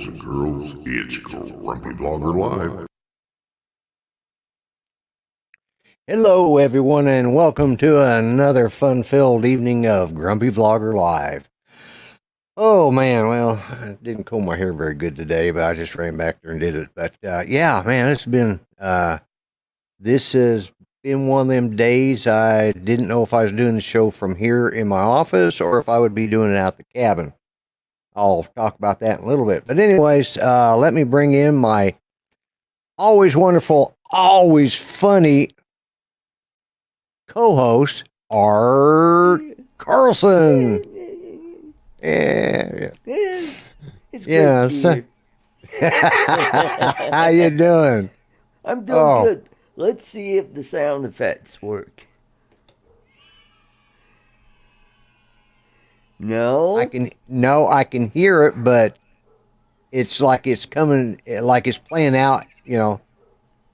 boys and girls, it's Grumpy Vlogger Live. Hello, everyone, and welcome to another fun-filled evening of Grumpy Vlogger Live. Oh, man, well, I didn't comb my hair very good today, but I just ran back there and did it. But, yeah, man, this has been one of them days I didn't know if I was doing the show from here in my office or if I would be doing it out the cabin. I'll talk about that in a little bit. But anyways, let me bring in my always wonderful, always funny co-host, Art Carlson. Yeah. It's great to be here. How you doing? I'm doing good. Let's see if the sound effects work. No? I can hear it, but it's like it's coming, like it's playing out,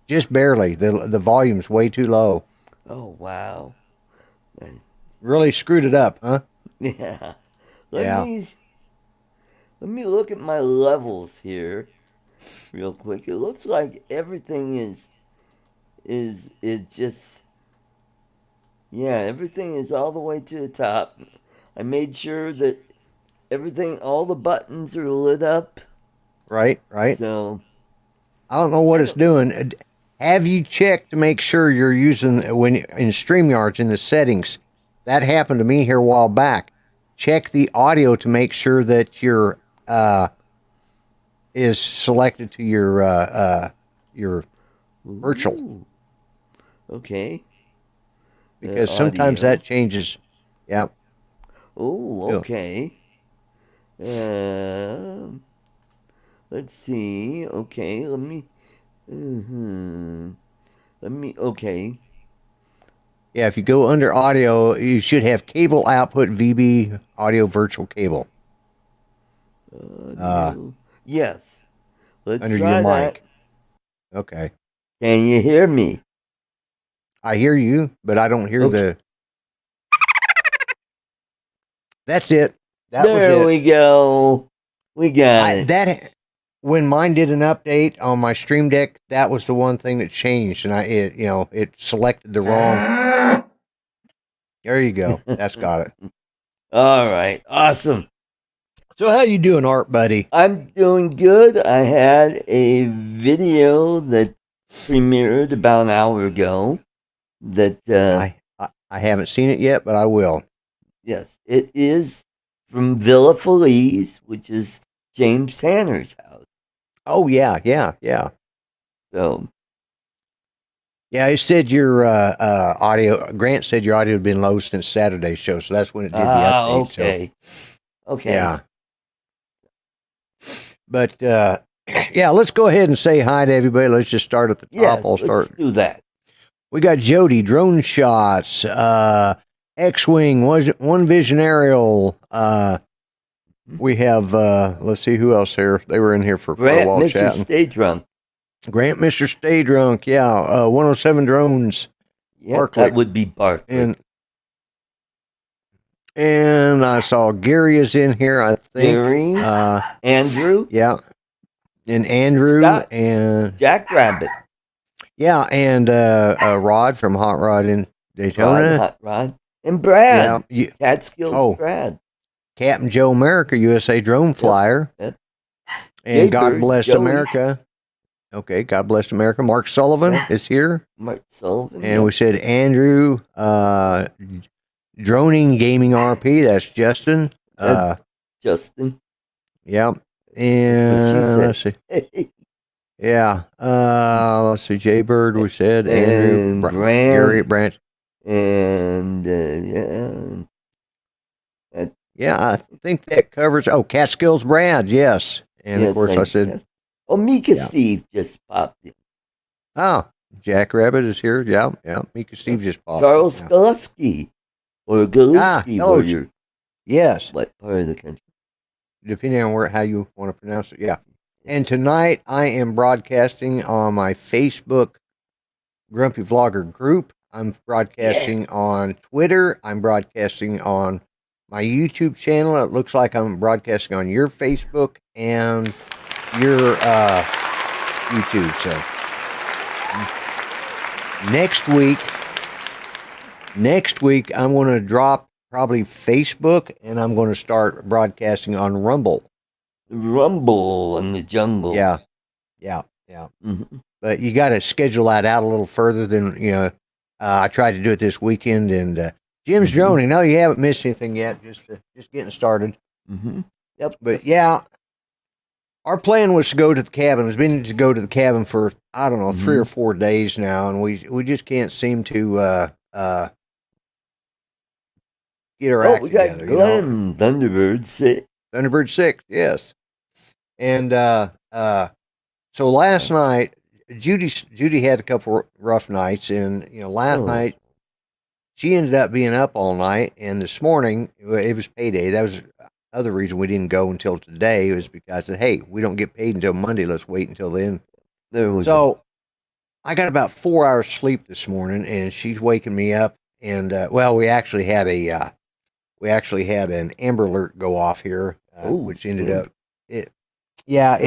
just barely. The volume's way too low. Oh, wow. Really screwed it up, huh? Yeah. Let me look at my levels here real quick. It looks like everything is just, everything is all the way to the top. I made sure that all the buttons are lit up. Right. So I don't know what it's doing. Have you checked to make sure you're using, when in StreamYards in the settings? That happened to me here a while back. Check the audio to make sure that your is selected to your virtual. Ooh. Okay. Because sometimes that changes. Yeah. Oh, okay. Let's see. Okay, okay. Yeah, if you go under audio, you should have cable output VB audio virtual cable. Yes. Let's under try your that. mic. Okay. Can you hear me? I hear you, but I don't hear the... That's it. There we go. We got it. When mine did an update on my Stream Deck, that was the one thing that changed, and it selected the wrong. There you go. That's got it. All right. Awesome. So how you doing, Art, buddy? I'm doing good. I had a video that premiered about an hour ago. That I haven't seen it yet, but I will. Yes, it is from Villa Feliz, which is James Tanner's house. Oh yeah. So, yeah, it said your audio. Grant said your audio had been low since Saturday's show, so that's when it did the update. Okay. So, okay. Yeah. But yeah, let's go ahead and say hi to everybody. Let's just start at the top. Yes, Let's do that. We got Jody, Drone Shots, X-Wing, One Vision Aerial. We have, let's see who else here. They were in here for quite a while Mr. chatting. Stay Drunk. Grant, Mr. Stay Drunk, yeah. 107 Drones. Yeah, that would be Barkley. And I saw Gary is in here, I think. Gary, Andrew. Yeah. And Andrew. Scott, and Jack Rabbit. Yeah, and Rod from Hot Rod in Daytona. Hot Rod. And Brad. Yeah. Catskills Brad. Captain Joe America, USA Drone Flyer. Yep. And God Bird, Bless Joey. America. Okay, God Bless America. Mark Sullivan is here. Mark Sullivan. And we said Andrew, Droning Gaming RP, that's Justin. Justin. Yeah. And let's see. Yeah. Let's see. Jay Bird, we said. And Andrew. Gary Branch. And yeah, I think that covers. Oh, Catskills Brad, yes. And yes, of course I said. Yes. Oh, Mika Steve just popped in. Oh, Jack Rabbit is here. Yeah. Mika Steve just popped. Charles Galuski. Or Galuski. hello. Yes. What part of the country? Depending on how you want to pronounce it. Yeah. And tonight I am broadcasting on my Facebook Grumpy Vlogger group. I'm broadcasting on Twitter. I'm broadcasting on my YouTube channel. It looks like I'm broadcasting on your Facebook and your YouTube. So next week I'm going to drop probably Facebook, and I'm going to start broadcasting on Rumble. Rumble in the jungle. Yeah. Mm-hmm. But you got to schedule that out a little further than I tried to do it this weekend, and Jim's droning. No, you haven't missed anything yet. Just getting started. Mm-hmm. Yep. But yeah, our plan was to go to the cabin. It's been to go to the cabin for, I don't know, 3 or 4 days now, and we just can't seem to get our act we got together. Glenn, Thunderbird 6. Thunderbird 6, yes. And so last night, Judy had a couple rough nights, and last night she ended up being up all night, and this morning it was payday. That was the other reason we didn't go until today, was because hey, we don't get paid until Monday. Let's wait until then. So I got about 4 hours sleep this morning, and she's waking me up. And we actually had an Amber Alert go off here, which ended up it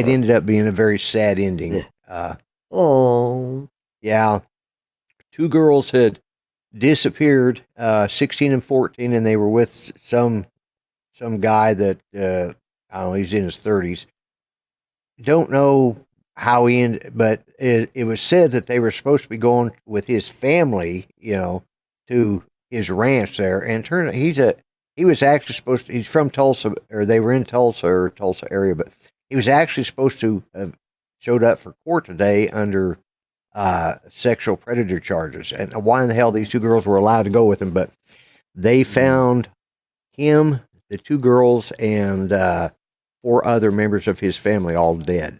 ended up being a very sad ending. Yeah, 2 girls had disappeared, 16 and 14, and they were with some guy that I don't know, he's in his 30s. Don't know how he ended, but it was said that they were supposed to be going with his family, to his ranch there, and turned out he was actually supposed to. He's from Tulsa, or they were in Tulsa or Tulsa area, but he was actually supposed to have showed up for court today under sexual predator charges. And why in the hell these 2 girls were allowed to go with him? But they found him, the 2 girls, and 4 other members of his family all dead.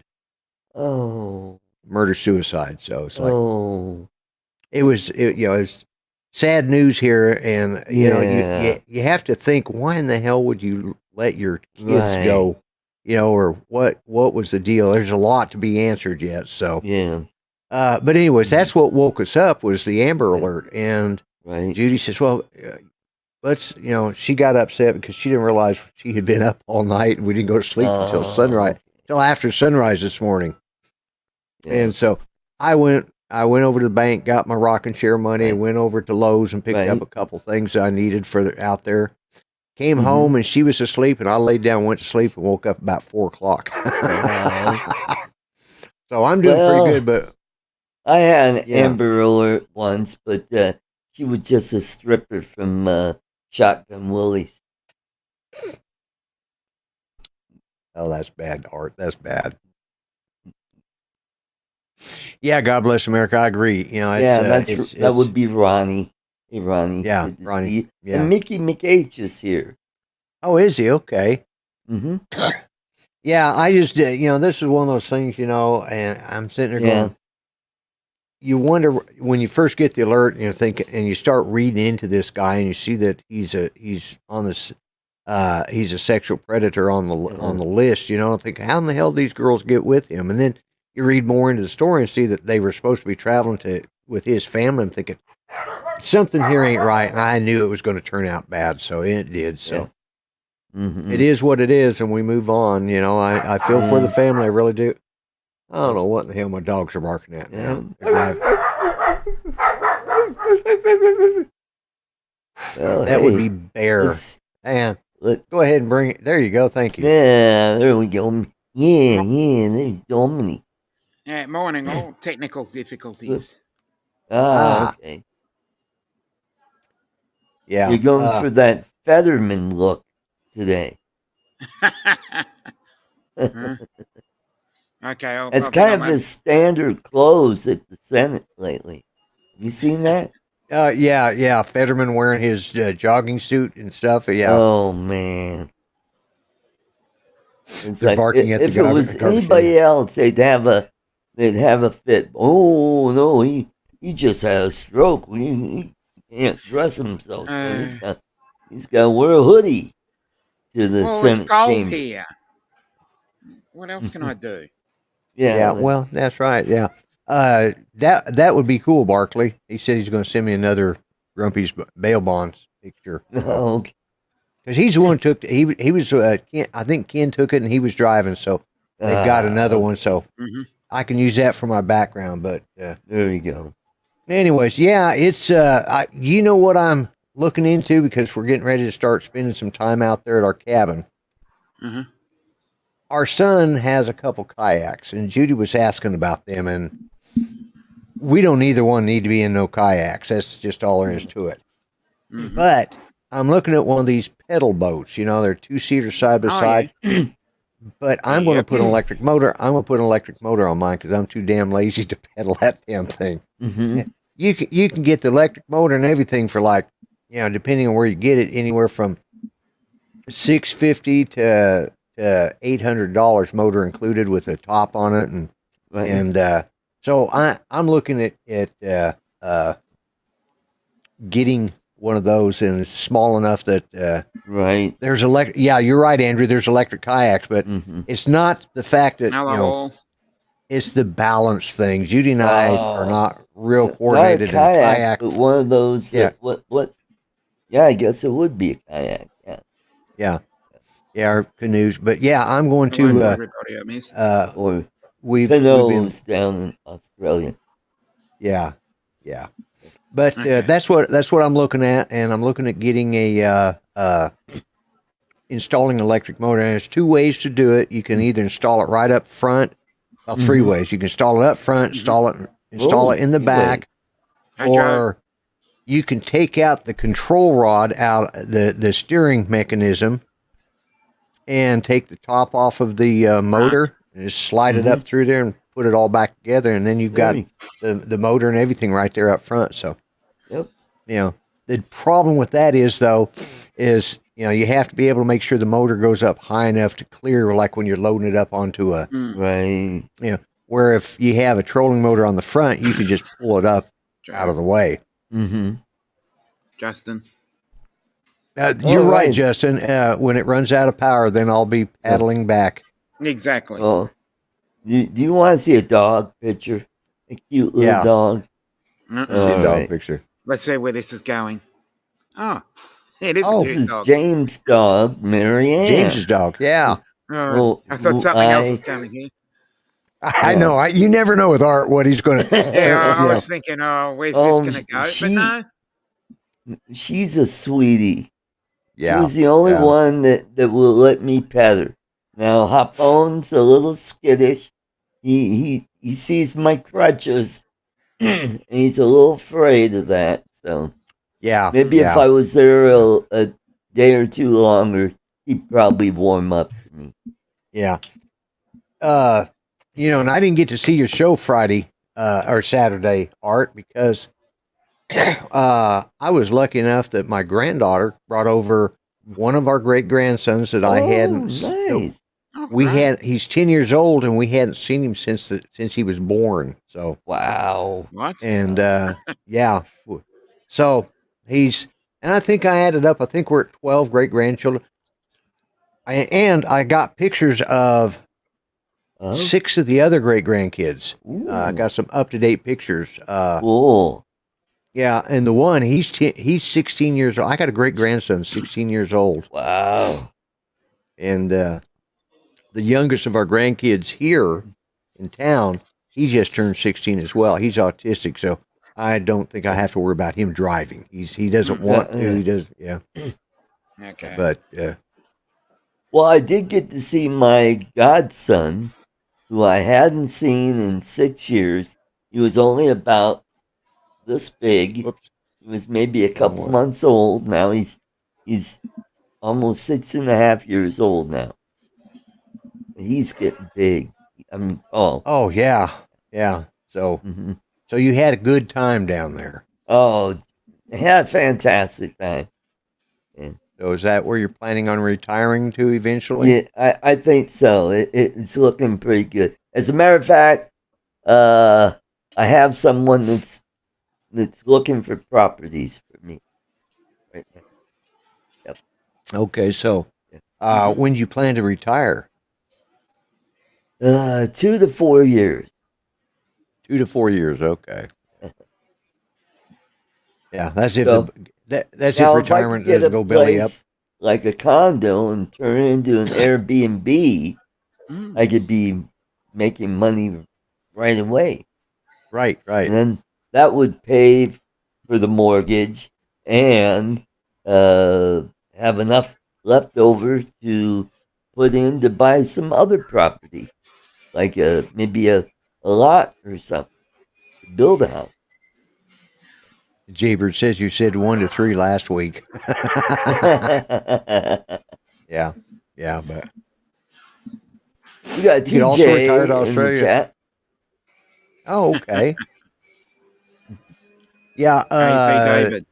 Murder suicide. So it's like it was sad news here, and you have to think, why in the hell would you let your kids go? Or what was the deal? There's a lot to be answered yet. So but anyways, that's what woke us up, was the Amber Alert. And Judy says, well, let's, she got upset because she didn't realize she had been up all night, and we didn't go to sleep until after sunrise this morning. And so I went over to the bank, got my rocking chair money, and went over to Lowe's and picked up a couple things I needed for out there. Came home, and she was asleep, and I laid down, went to sleep, and woke up about 4 o'clock. So I'm doing pretty good, but I had an Amber Alert once, but she was just a stripper from Shotgun Willie's. Oh, that's bad, Art. That's bad. Yeah, God bless America. I agree. That would be Ronnie. Hey, Ronnie. Yeah, Ronnie. Yeah. And Mickey McH is here. Oh, is he? Okay. Mm-hmm. Yeah, I just, this is one of those things, and I'm sitting there going, you wonder when you first get the alert, and you think, and you start reading into this guy, and you see that he's a sexual predator on the list, and think, how in the hell these girls get with him? And then you read more into the story and see that they were supposed to be traveling with his family. I'm thinking, something here ain't right, and I knew it was going to turn out bad, so it did. So it is what it is, and we move on. I feel for the family, I really do. I don't know what in the hell my dogs are barking at now. That would be Bear. Man, go ahead and bring it. There you go. Thank you. Yeah, there we go. Yeah, there's Dominic. Yeah, morning, all. Technical difficulties. Okay. Yeah. You're going for that Fetterman look today. Okay. It's kind of his standard clothes at the Senate lately. Have you seen that? Yeah. Fetterman wearing his jogging suit and stuff. Yeah. Oh, man. It's They're barking at the guy. If it was anybody else, they'd have a fit. Oh no, he just had a stroke. He can't dress himself. So he's got to wear a hoodie to the Senate it's cold chamber. Here. What else can I do? Yeah. Well, that's right. Yeah. That would be cool, Barkley. He said he's going to send me another Grumpy's bail bonds picture. Oh, okay. Because he's the one who took he was I think Ken took it and he was driving, so they've got another one, so Mm-hmm. I can use that for my background. But There you go. anyways, yeah, it's you know what I'm looking into because we're getting ready to start spending some time out there at our cabin. Mm-hmm. Our son has a couple kayaks, and Judy was asking about them, and we don't either one need to be in no kayaks. That's just all there is to it. Mm-hmm. But I'm looking at one of these pedal boats. You know, they're 2-seater side by Oh, side. But I'm going to Yep. put an electric motor. I'm going to put an electric motor on mine because I'm too damn lazy to pedal that damn thing. Mm-hmm. You can get the electric motor and everything for like, you know, depending on where you get it, anywhere from $650 to $800 motor included with a top on it, and Right. so I'm looking at getting one of those, and it's small enough that Right. there's electric. Yeah, you're right, Andrew. There's electric kayaks, but Mm-hmm. it's not the fact that Hello, you know all. it's the balance thing. Judy and I are Oh. not real Not a coordinated in kayak, kayak. but one of those. Yeah. What? Yeah, I guess it would be a kayak. Yeah. Yeah, our canoes. But yeah, I'm going Hello, to. everybody I missed. Or We've been. canoes down in Australia. Yeah. But Okay. that's what I'm looking at, and I'm looking at getting a installing an electric motor. And there's two ways to do it. You can either install it right up front. Well, three Mhm. ways. You can install it up front, install Oh, it in the three back, Hey, Joe. or you can take out the control rod out the steering mechanism and take the top off of the motor and just slide it up through there and put it all back together, and then you've got the motor and everything right there up front. So Yep. you know, the problem with that is you know, you have to be able to make sure the motor goes up high enough to clear, like when you're loading it up onto a, Right. you know, where if you have a trolling motor on the front, you can just pull it up out of the way. Mm-hmm. Justin. You're right, right. Justin. When it runs out of power, then I'll be paddling back. Exactly. Oh, do you want to see a dog picture? A cute little Yeah. dog. Uh-uh. See a All dog right. picture. Let's see where this is going. Oh, it is Oh, a This cute is dog. James' dog, Marianne. James's dog. Yeah. Oh, I thought who something else was coming here. I know. You never know with Art what he's going to. Yeah, I was thinking, oh, where's this going to go? But no. She's a sweetie. Yeah. She was the only yeah. one that will let me pet her. Now Hapon's a little skittish. He sees my crutches, and he's a little afraid of that. So Yeah. maybe if I was there a day or two longer, he'd probably warm up to me. Yeah. You know, and I didn't get to see your show Friday or Saturday, Art, because I was lucky enough that my granddaughter brought over one of our great grandsons that I hadn't. Nice. He's 10 years old, and we hadn't seen him since he was born. So Wow. What? and yeah, so and I think I added up. I think we're at 12 great grandchildren, and I got pictures of 6 of the other great grandkids. I got some up to date pictures. Cool. Yeah, and the one he's 16 years old. I got a great grandson, 16 years old. Wow. And the youngest of our grandkids here in town, he just turned 16 as well. He's autistic, so I don't think I have to worry about him driving. He doesn't want to. He does. Yeah. Okay. But Well, I did get to see my godson, who I hadn't seen in 6 years. He was only about this big. whoops. He was maybe a couple months old. Now he's almost 6.5 years old now. He's getting big. I mean, tall. Oh yeah, yeah. So so you had a good time down there. Oh, had a fantastic time. Yeah. So is that where you're planning on retiring to eventually? Yeah, I think so. It's looking pretty good. As a matter of fact, I have someone that's looking for properties for me right now. Yep. Okay, so when do you plan to retire? 2 to 4 years. 2 to 4 years. Okay. Yeah, that's if So, that's now, if retirement if I could get doesn't a go belly up. place like a condo and turn it into an Airbnb, I could be making money right away. Right. And then that would pay for the mortgage and have enough left over to put in to buy some other property, like maybe a lot or something, to build a house. Jaybird says you said 1 to 3 last week. Yeah, but We got you could also retire to TJ in the Australia. chat. Oh, okay. Yeah, AP David.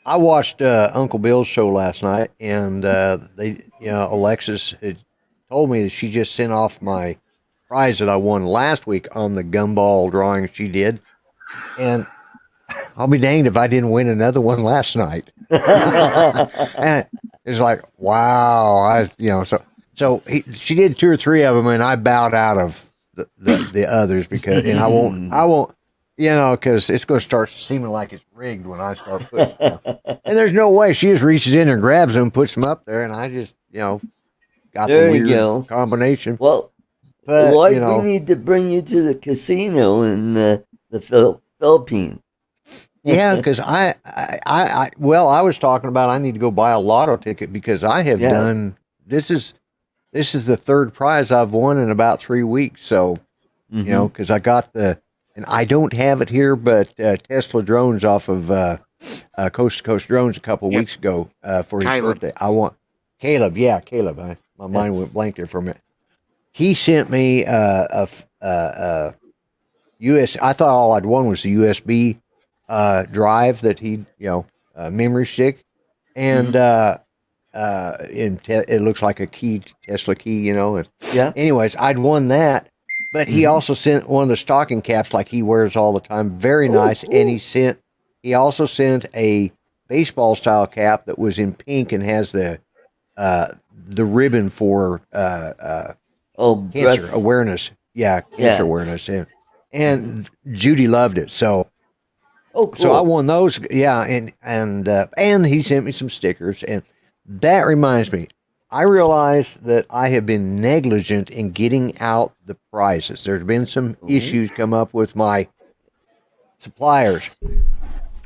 I watched Uncle Bill's show last night, and Alexis had told me that she just sent off my prize that I won last week on the gumball drawing she did, and I'll be danged if I didn't win another one last night. And it's like, wow, she did 2 or 3 of them, and I bowed out of the others because, and I won't. Because it's going to start seeming like it's rigged when I start putting them. And there's no way. She just reaches in and grabs them, puts them up there, and I just, got There the you weird go. combination. Well, But, Lloyd, we need to bring you to the casino in the Philippines. Yeah, because I was talking about I need to go buy a lotto ticket because I have done, this is the 3rd prize I've won in about 3 weeks. So, because I got and I don't have it here, but Tesla drones off of Coast to Coast Drones a couple weeks ago for his birthday. I want Caleb. Yeah, Caleb. My mind went blank there for a minute. He sent me a US. I thought all I'd won was the USB drive that he, memory stick, and it looks like a key, Tesla key, Anyways, I'd won that. But he also sent one of the stocking caps like he wears all the time. Very nice. And he also sent a baseball style cap that was in pink and has the ribbon for cancer awareness. Yeah, cancer awareness. And Judy loved it. So cool. So I won those. Yeah, and he sent me some stickers, and that reminds me. I realize that I have been negligent in getting out the prizes. There's been some issues come up with my suppliers.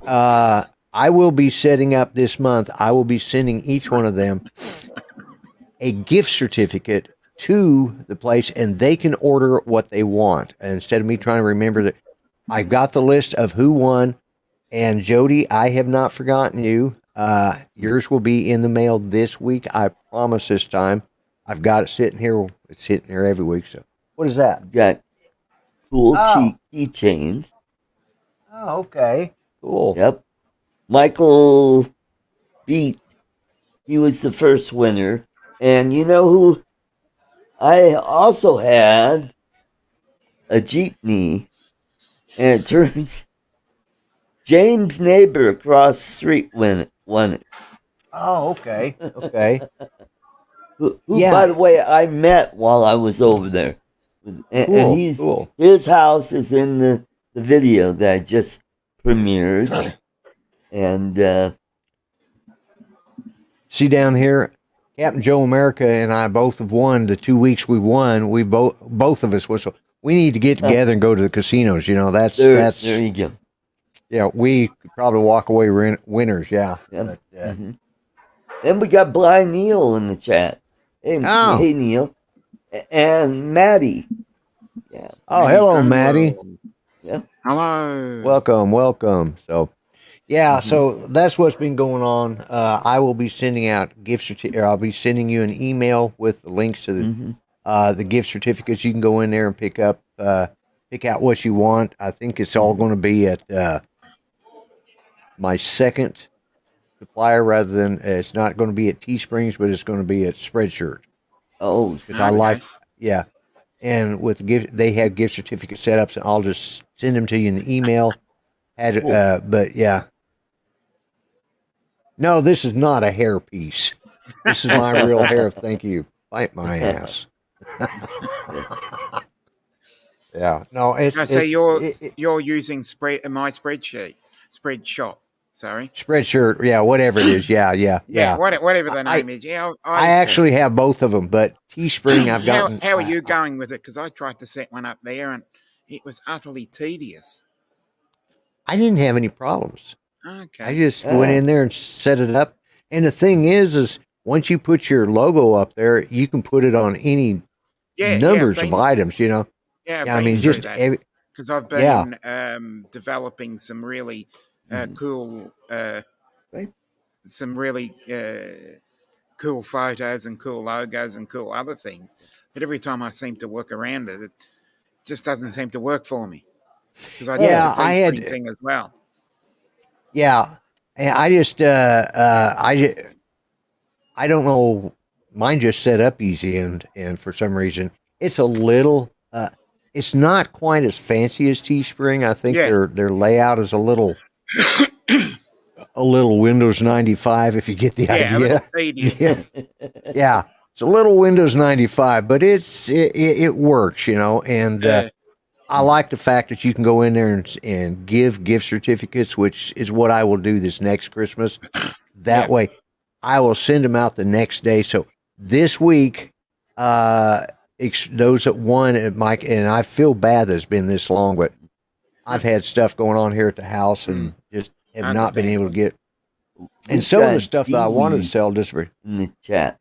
I will be setting up this month. I will be sending each one of them a gift certificate to the place, and they can order what they want. And instead of me trying to remember that, I've got the list of who won. And Jody, I have not forgotten you. Yours will be in the mail this week. I promise this time. I've got it sitting here. It's sitting here every week. So, what is that? You got cool keychains. Oh, okay. Cool. Yep. Michael beat. He was the first winner. And you know who? I also had a jeepney. And it turns James' neighbor across the street won it. Oh, okay. Okay. Who by the way, I met while I was over there. And his house is in the video that I just premiered. And see down here, Captain Joe America and I both have won the 2 weeks we won. We both of us was. So we need to get together and go to the casinos. That's there you go. Yeah, we could probably walk away winners. Yeah. But, Then we got Blind Neil in the chat. Hey, Neil. And Maddie. Yeah. Oh, hello, Maddie. Yeah. Hello. Welcome. So, yeah, so that's what's been going on. I will be sending out gift certificates. I'll be sending you an email with the links to the gift certificates. You can go in there and pick out what you want. I think it's all going to be at my second supplier rather than it's not going to be at Teesprings, but it's going to be at Spreadshirt. Oh, because I like, and with the gift, they have gift certificate setups, and I'll just send them to you in the email. But yeah, no, this is not a hair piece. This is my real hair. Thank you. Bite my ass. Yeah, no, it's. So you're using my spreadsheet, Spreadshop. Sorry. Spreadshirt, yeah, whatever it is, yeah. Whatever the I name is. Yeah, I actually have both of them, but Teespring I've gotten. How are you going with it? Because I tried to set one up there, and it was utterly tedious. I didn't have any problems. Okay. I just went in there and set it up. And the thing is once you put your logo up there, you can put it on any numbers of items. Yeah, I've been through that. Because I've been developing some really cool, some really cool photos and cool logos and cool other things. But every time I seem to work around it, it just doesn't seem to work for me. Because I did the Teespring thing as well. Yeah, and I just I don't know. Mine just set up easy, and for some reason it's a little. It's not quite as fancy as Teespring. I think their layout is a little Windows 95. If you get the idea, a little tedious. Yeah, it's a little Windows 95, but it works, and. I like the fact that you can go in there and give gift certificates, which is what I will do this next Christmas. That way, I will send them out the next day. So this week, those that won at Mike, and I feel bad that it's been this long, but I've had stuff going on here at the house and just have not been able to get. And some of the stuff that I wanted to sell just in the chat.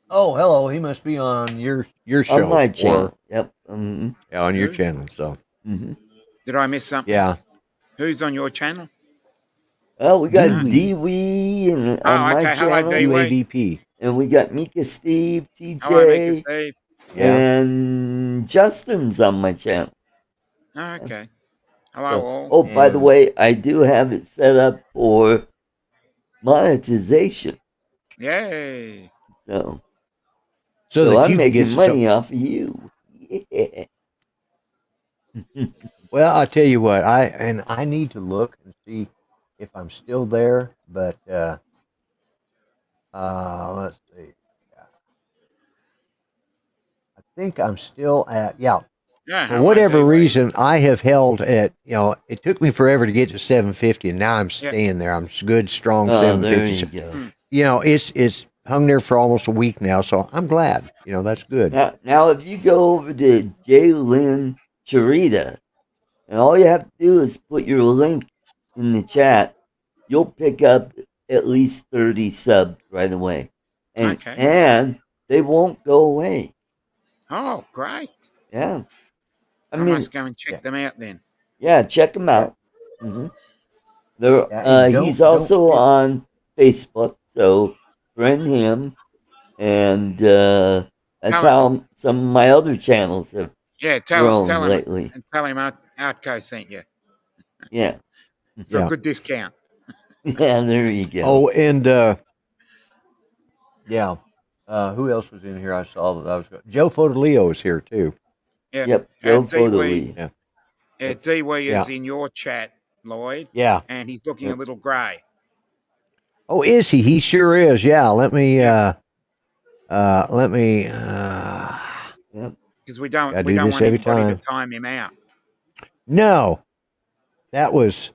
Oh, hello. He must be on your show. On my channel. Yep. Yeah, on your channel. So. Did I miss something? Yeah. Who's on your channel? Oh, we got Dewey and on my channel. UAVP. And we got Mika Steve, TJ. Mika Steve. And Justin's on my channel. Okay. Hello all. Oh, by the way, I do have it set up for monetization. Yay. So I'm making money off of you. Yeah. Well, I'll tell you what, I need to look and see if I'm still there, but let's see. I think I'm still at for whatever reason, I have held at, it took me forever to get to 750, and now I'm staying there. I'm good, strong 750. There you go. It's hung there for almost a week now, so I'm glad. That's good. Now if you go over to Jalen Charita, and all you have to do is put your link in the chat, you'll pick up at least 30 subs right away. And they won't go away. Oh, great. Yeah. I must go and check them out then. Yeah, check them out. He's also on Facebook, so friend him, and that's how some of my other channels have grown lately. And tell him ArtCo sent you. Yeah. For a good discount. Yeah, there you go. Oh, and who else was in here? I saw that Joe Fodolio is here too. Yep, Joe Fodolio. D-Wee is in your chat, Lloyd. Yeah. And he's looking a little grey. Oh, is he? He sure is. Yeah. Let me. Because we don't want anybody to time him out. No, that was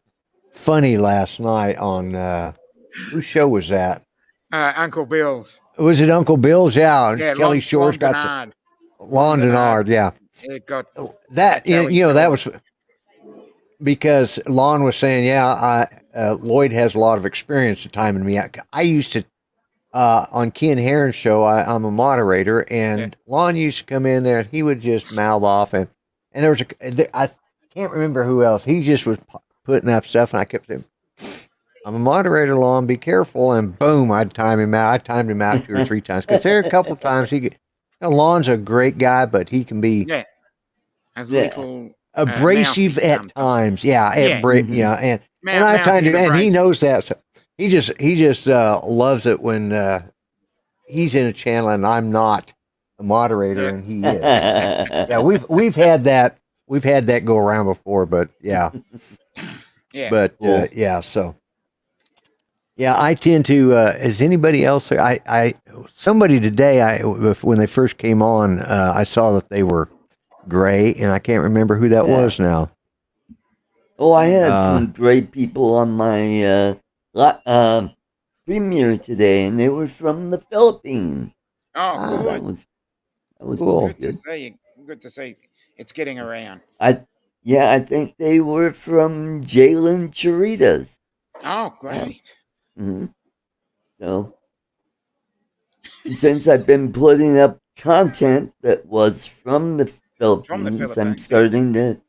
funny last night on whose show was that? Uncle Bill's. Was it Uncle Bill's? Yeah. Kelly Shores got Londonard. Yeah. It got that. That was because Lon was saying, Lloyd has a lot of experience at timing me out. I used to, on Ken Heron's show, I'm a moderator, and Lon used to come in there, and he would just mouth off, and there was I can't remember who else. He just was putting up stuff, and I kept saying, I'm a moderator, Lon, be careful, and boom, I'd time him out. I timed him out 2 or 3 times, because there are a couple of times Lon's a great guy, but he can be a little abrasive at times. And I timed him, and he knows that. So he just loves it when he's in a channel and I'm not a moderator and he is. We've had that go around before, but I tend to. Is anybody else? Somebody today. When they first came on, I saw that they were gray, and I can't remember who that was now. Oh, I had some great people on my premiere today, and they were from the Philippines. Oh, good. That was cool. Good to see. Good to see. It's getting around. I think they were from Jalen Chiritas. Oh, great. Mm-hmm. So, and since I've been putting up content that was from the Philippines, I'm starting to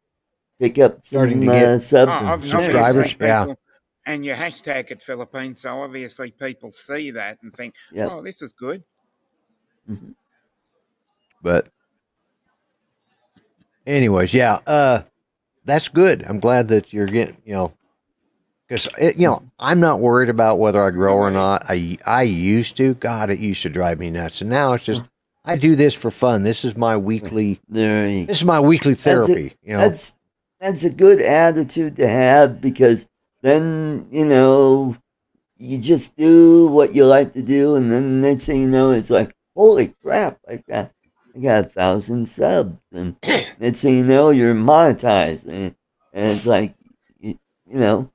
pick up some subscribers. People, and you hashtag it Philippines, so obviously people see that and think, "Oh, this is good." Mm-hmm. But, anyways, that's good. I'm glad that you're getting, because I'm not worried about whether I grow or not. I used to. God, it used to drive me nuts, and now it's just I do this for fun. This is my weekly. This is my weekly therapy. That's a good attitude to have, because then you just do what you like to do, and then next thing you know, it's like, holy crap, I got 1,000 subs, and next thing you know, you're monetized, and it's like, you're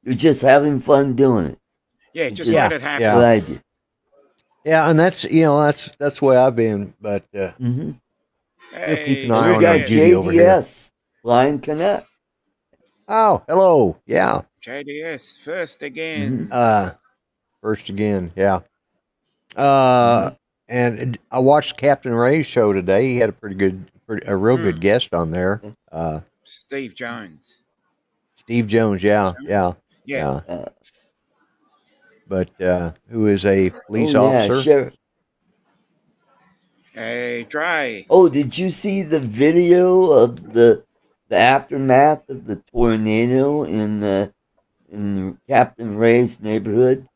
just having fun doing it. Yeah, just let it happen. Good idea. Yeah, and that's that's the way I've been, but mm-hmm. Hey, keep an eye on our Judy over here. Blind Connect. Oh, hello. Yeah. JDS first again. First again. Yeah. And I watched Captain Ray's show today. He had a real good guest on there. Steve Jones. Steve Jones. Yeah. But who is a police officer? Sheriff. Hey, Dry. Oh, did you see the video of the aftermath of the tornado in Captain Ray's neighborhood?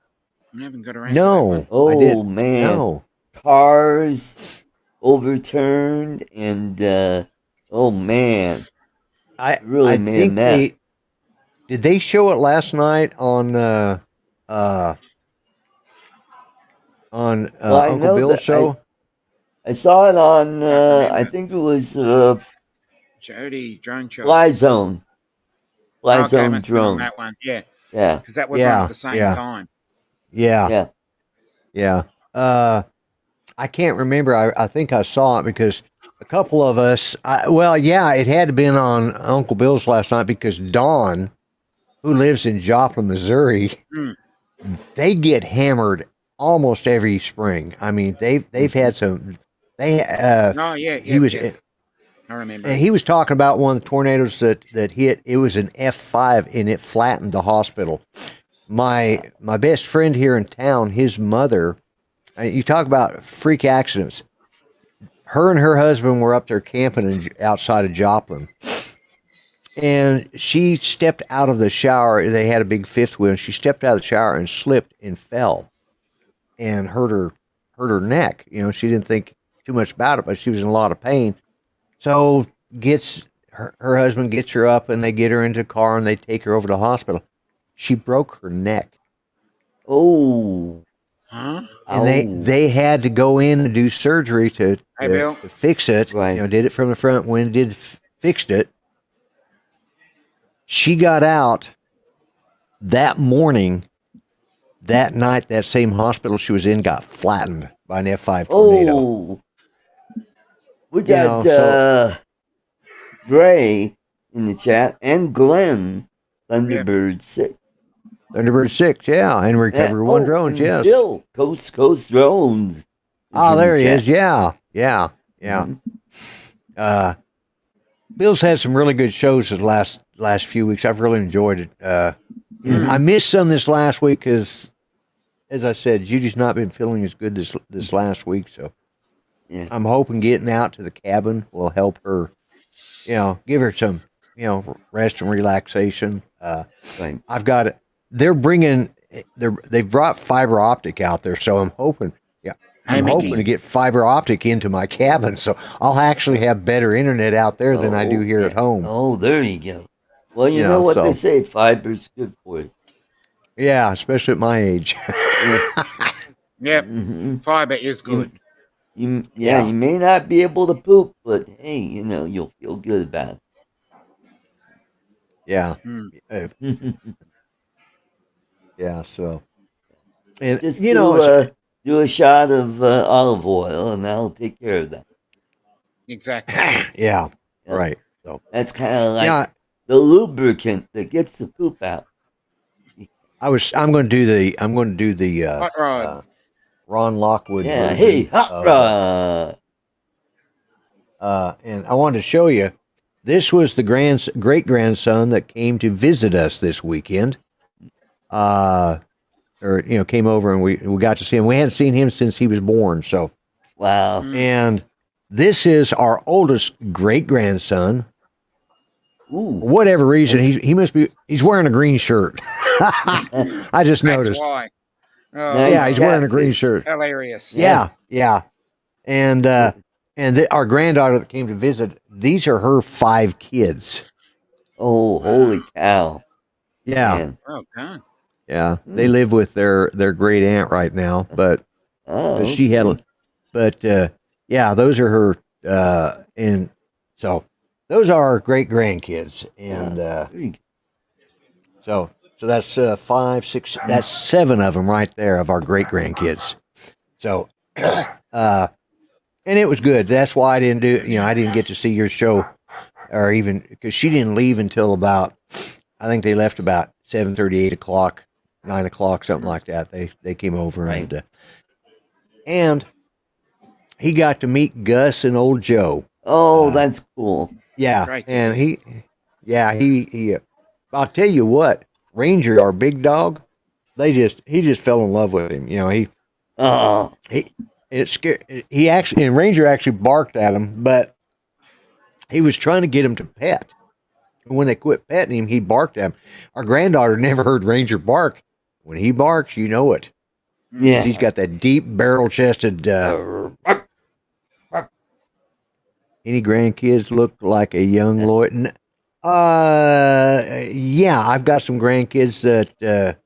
I haven't got around to that one. Oh, man. Cars overturned, and oh man. I really made a mess. Did they show it last night on Uncle Bill's show? I saw it on I think it was Jody Drone Shots. Fly Zone. Fly Zone Drone. On that one. Yeah. Yeah. Because that was on at the same time. Yeah. I can't remember. I think I saw it because a couple of us. It had to been on Uncle Bill's last night because Dawn, who lives in Joplin, Missouri, they get hammered almost every spring. I mean, they've had some. He was. I remember. And he was talking about one of the tornadoes that hit. It was an F5 and it flattened the hospital. My best friend here in town, his mother. You talk about freak accidents. Her and her husband were up there camping outside of Joplin. And she stepped out of the shower. They had a big fifth wheel. And she stepped out of the shower and slipped and fell and hurt her neck. She didn't think too much about it, but she was in a lot of pain. So her husband gets her up and they get her into a car and they take her over to the hospital. She broke her neck. Oh. Huh? And they had to go in and do surgery to fix it. Right. Did it from the front. When it fixed it, she got out that morning. That night, that same hospital she was in got flattened by an F5 tornado. Oh. We got Gray in the chat and Glenn, Thunderbird 6. Thunderbird 6, yeah. And Recovery 1 Drones, yes. Bill, Coast Drones. There he is. Yeah. Mm-hmm. Bill's had some really good shows the last few weeks. I've really enjoyed it. I missed some this last week because, as I said, Judy's not been feeling as good this last week. So I'm hoping getting out to the cabin will help her, give her some, rest and relaxation. I've got it. They've brought fiber optic out there, so I'm hoping to get fiber optic into my cabin, so I'll actually have better internet out there than I do here at home. Oh, there you go. Well, you know what they say, fiber's good for you. Yeah, especially at my age. Yep, fiber is good. You may not be able to poop, but hey, you'll feel good about it. Yeah. Hmm. Yeah. So, and Just you know, do a shot of olive oil, and that'll take care of that. Exactly. yeah. Yep. Right. So that's kind of like yeah, the lubricant that gets the poop out. I'm going to do the Hot rod. Ron Lockwood Yeah. version Hey, hot of rod. and I wanted to show you. This was the great grandson that came to visit us this weekend. Or came over and we got to see him. We hadn't seen him since he was born. So Wow. and this is our oldest great grandson. Ooh. For whatever reason, he's wearing a green shirt. I just noticed. That's why. Oh, Nice yeah, he's wearing a green catfish. shirt. hilarious. Yeah. And our granddaughter that came to visit, these are her 5 kids. Oh, holy cow. Yeah. Man. Oh, God. Yeah. They live with their great aunt right now, but she had yeah, those are her and so those are our great grandkids. And so that's 5, 6, that's 7 of them right there of our great grandkids. So and it was good. That's why I didn't I didn't get to see your show, or even because she didn't leave until about, I think they left about 7:30, 8 o'clock, 9 o'clock, something like that. They came over Right. and he got to meet Gus and old Joe. Oh, that's cool. Yeah, Right. and he I'll tell you what, Ranger, our big dog, he just fell in love with him. It scared. He actually, and Ranger actually barked at him, but he was trying to get him to pet. And when they quit petting him, he barked at him. Our granddaughter never heard Ranger bark. When he barks, you know it. Yeah. He's got that deep barrel-chested. Any grandkids look like a young Lloyd? Yeah, I've got some grandkids that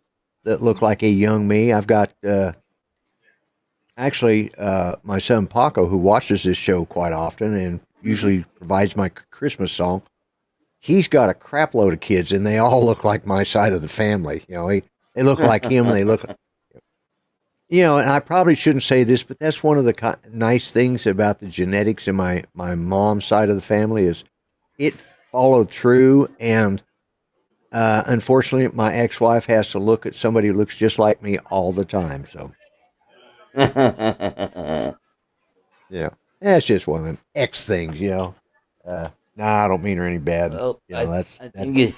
look like a young me. I've got. Actually, my son Paco, who watches this show quite often and usually provides my Christmas song, he's got a crap load of kids, and they all look like my side of the family. They look like him. They look, and I probably shouldn't say this, but that's one of the nice things about the genetics in my mom's side of the family is it followed through. And unfortunately, my ex-wife has to look at somebody who looks just like me all the time. So. Yeah, that's just one of them X things, I don't mean her any bad. Well, I think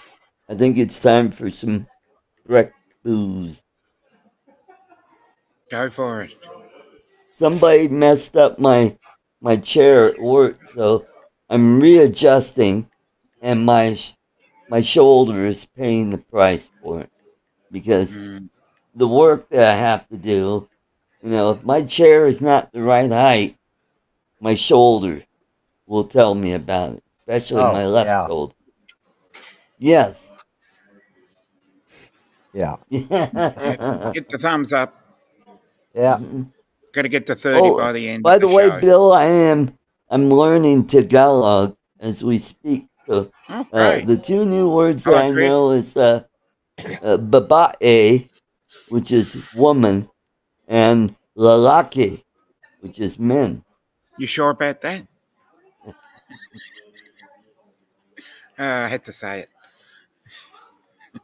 it's time for some wreck booze. Go for it. Somebody messed up my chair at work, so I'm readjusting, and my shoulder is paying the price for it because the work that I have to do. If my chair is not the right height, my shoulder will tell me about it, especially my left shoulder. Yes. Yeah. Get the thumbs up. Yeah. Got to get to 30 by the end by of the way, show. Bill, I'm learning Tagalog as we speak. So, the 2 new words that I know is babae, which is woman, and lalaki, which is men. You sure about that? I had to say it.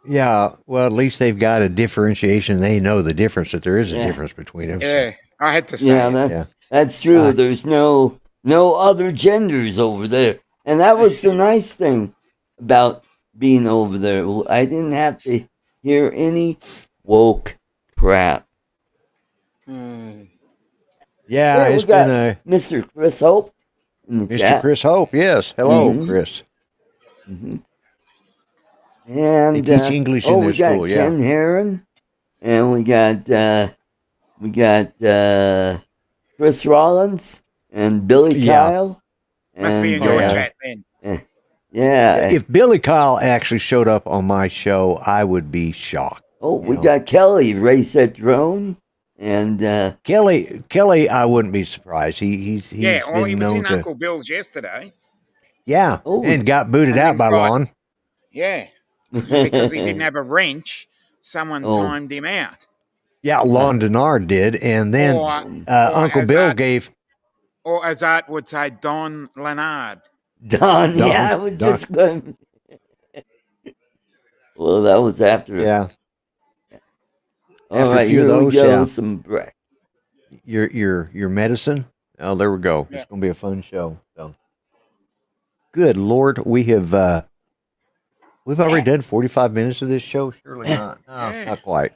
Yeah, well, at least they've got a differentiation. They know the difference, that there is a difference between them. Yeah, I had to say it. That's true. There's no other genders over there. And that was the nice thing about being over there. I didn't have to hear any woke crap. Yeah, it's been a Mr. Chris Hope in the Mr. chat. Chris Hope, yes. Hello, Chris. And they teach English in their school. We got Ken Heron, and we got Chris Rollins and Billy Kyle. Must be in your chat then. Yeah. If Billy Kyle actually showed up on my show, I would be shocked. Oh, we got Kelly, Race at Drone, and Kelly, I wouldn't be surprised. He's he was in Uncle Bill's yesterday. Yeah, and got booted out by Lon. Yeah. because he didn't have a wrench. Someone timed him out. Yeah, Lon Denard did, and then Uncle Bill gave, or as Art would say, Don Leonard. Don, yeah, I was just going. Well, that was after. Yeah. All right, here we go. Some break. Your medicine. Oh, there we go. It's going to be a fun show. So, good Lord, we've already done 45 minutes of this show. Surely not. No, not quite.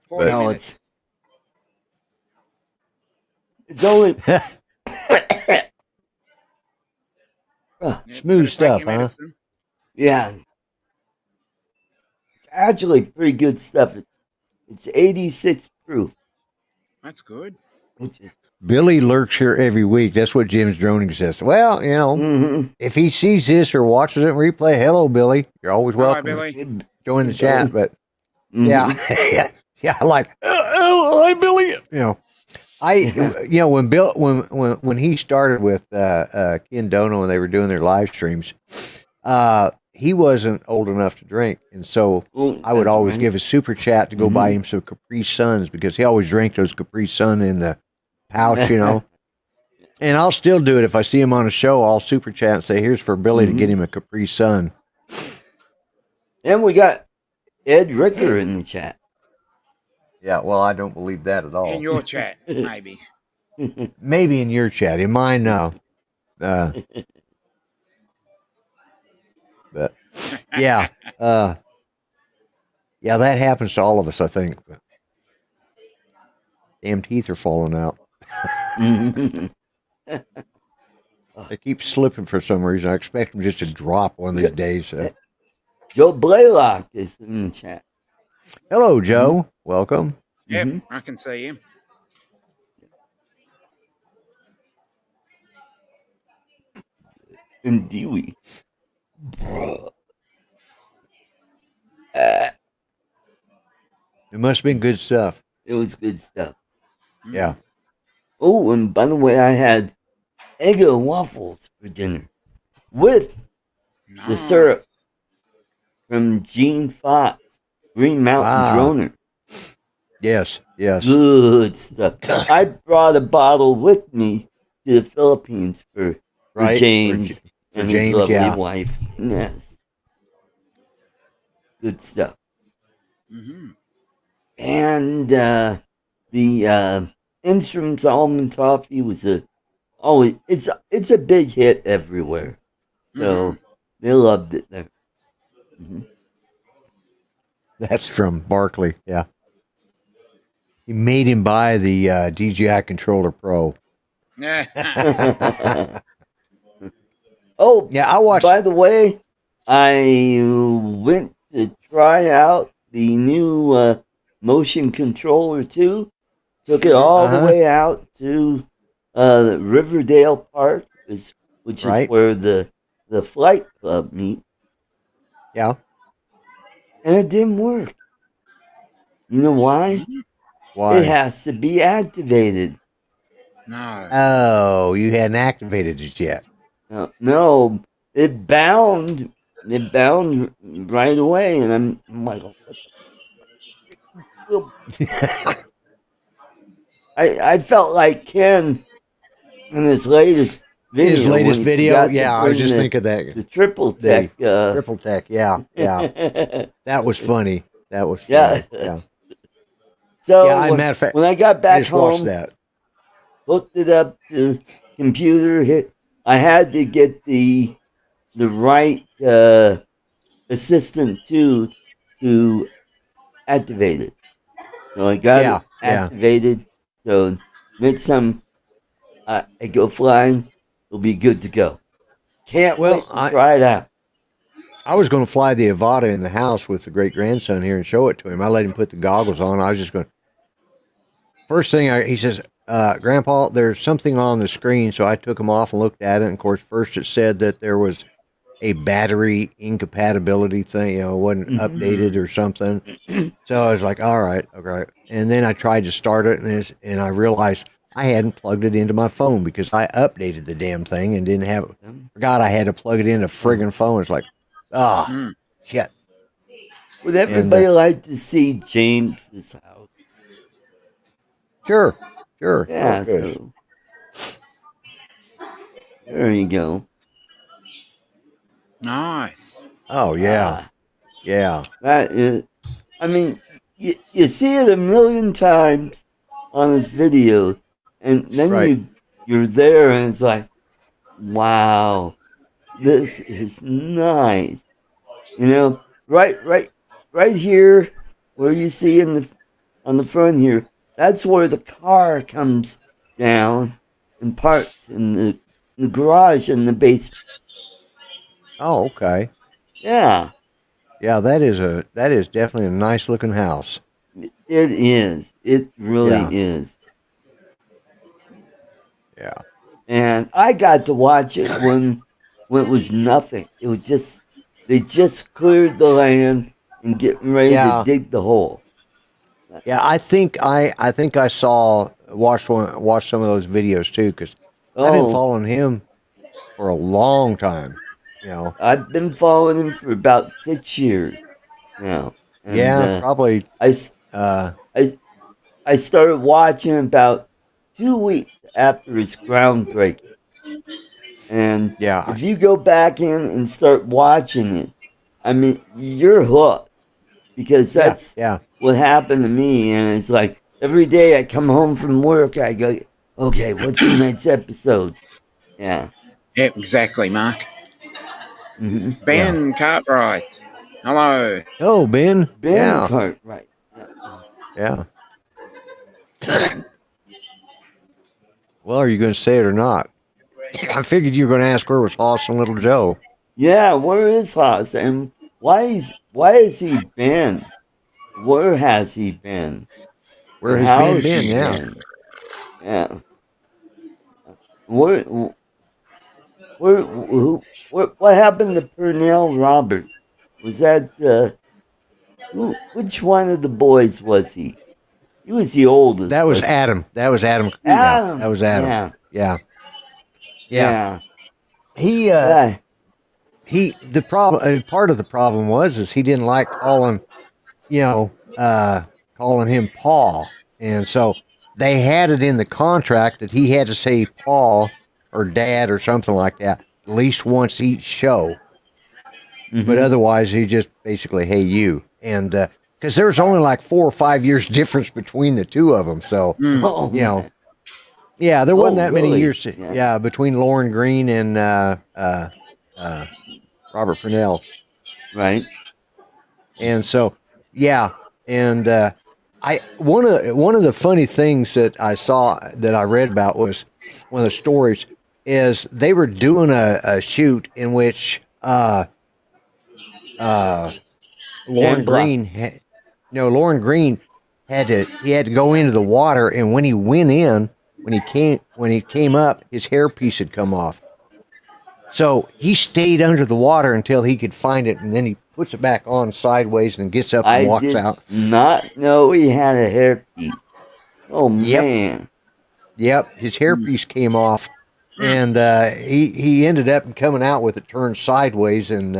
40 minutes. It's only smooth stuff, huh? Yeah. It's actually pretty good stuff. It's 86 proof. That's good. Billy lurks here every week. That's what Jim's droning says. Well, you know, if he sees this or watches it in replay, hello, Billy. You're always welcome. Hi, Billy. Join the chat. But yeah, like, hi, Billy. You know, when he started with Ken Dono and they were doing their live streams, he wasn't old enough to drink, and so I would always give a super chat to go buy him some Capri Suns because he always drank those Capri Sun in the pouch, you know. And I'll still do it if I see him on a show. I'll super chat and say, "Here's for Billy to get him a Capri Sun." And we got Ed Ricker in the chat. Yeah, well, I don't believe that at all. In your chat, maybe. Maybe in your chat. In mine, no. But yeah, that happens to all of us, I think. But damn teeth are falling out. They keep slipping for some reason. I expect them just to drop one of these days. Joe Blaylock is in the chat. Hello, Joe. Welcome. Yep, I can see him. And Dewey. It must have been good stuff. It was good stuff. Yeah. Oh, and by the way, I had Eggo waffles for dinner with the syrup from Gene Fox, Green Mountain Droner. Yes. Good stuff. I brought a bottle with me to the Philippines for James and his lovely wife. Yes. Good stuff. And the Instrum's almond toffee was it's a big hit everywhere. So they loved it there. That's from Barkley. Yeah. He made him buy the DJI Controller Pro. Oh, yeah, I watched. By the way, I went to try out the new motion controller too. Took it all the way out to Riverdale Park, which is where the flight club meet. Yeah. And it didn't work. You know why? Why? It has to be activated. No. Oh, you hadn't activated it yet. No, it bound right away, and I'm like, I felt like Ken in his latest video. His latest video, yeah, I was just thinking that the triple tech, yeah. That was funny. Yeah. So yeah, matter of fact, when I got back home, that. Hooked it up to the computer. I had to get the right assistant to activate it. So I got it activated. So next time I go flying, it'll be good to go. Can't wait to try it out. I was going to fly the Avata in the house with the great grandson here and show it to him. I let him put the goggles on. I was just going. First thing he says, Grandpa, there's something on the screen. So I took him off and looked at it. And of course, first it said that there was a battery incompatibility thing, it wasn't updated or something. So I was like, all right, okay. And then I tried to start it, and I realized I hadn't plugged it into my phone because I updated the damn thing and forgot I had to plug it into a friggin' phone. It's like, shit. Would everybody like to see James's house? Sure. Yeah, good. so there you go. Nice. Oh yeah. Yeah. That is. I mean, you see it a million times on his video, and then Right. you're there, and it's like, wow, this is nice. You know, right here, where you see on the front here, that's where the car comes down and parks in the garage in the basement. Oh, okay. Yeah, Yeah, that is definitely a nice looking house. it is. It really Yeah. is. Yeah. And I got to watch it when it was nothing. It was just they just cleared the land and getting ready to Yeah. dig the hole. Yeah, I think I saw watched some of those videos too, because I've been Oh, following him for a long time. You know. I've been following him for about 6 years now, and Yeah, probably. I, I I started watching about 2 weeks after his groundbreaking. And Yeah. if you go back in and start watching it, I mean, you're hooked because Yeah. that's Yeah. what happened to me. And it's like every day I come home from work, I go, okay, what's the next episode? Yeah. Yeah, exactly, Mark. Mm-hmm. Yeah. Ben Cartwright. Hello. Oh, Ben. Ben Yeah. Cartwright. Yeah. Yeah. Well, are you going to say it or not? I figured you were going to ask where was Hoss and Little Joe. Yeah, where is Haas? And why has he been? Where has he been? Where And has how Ben has been? he Yeah. been? Yeah. Where, what happened to Pernell Robert? Was that which one of the boys was he? He was the oldest. That was Adam. That was Adam. Yeah, Adam. that was Adam. Yeah. Yeah. Yeah. He Yeah. the problem part of the problem was is he didn't like calling, calling him Paul. And so they had it in the contract that he had to say Paul or Dad or something like that at least once each show. Mhm. But otherwise, he just basically, hey, you. And because there was only like 4 or 5 years difference between the two of them. So, Oh, you know, man. yeah, there wasn't that many really? years. Yeah, between Lauren Green and Robert Purnell. Right. And so, yeah. And one of the funny things that I saw that I read about was one of the stories is they were doing a shoot in which Lauren Green Lauren Green had to go into the water, and when he went in, when he came up, his hairpiece had come off. So he stayed under the water until he could find it, and then he puts it back on sideways and gets up and walks out. Not know he had a hairpiece. Oh, man. Yep, his hairpiece came off, and he ended up coming out with it turned sideways, and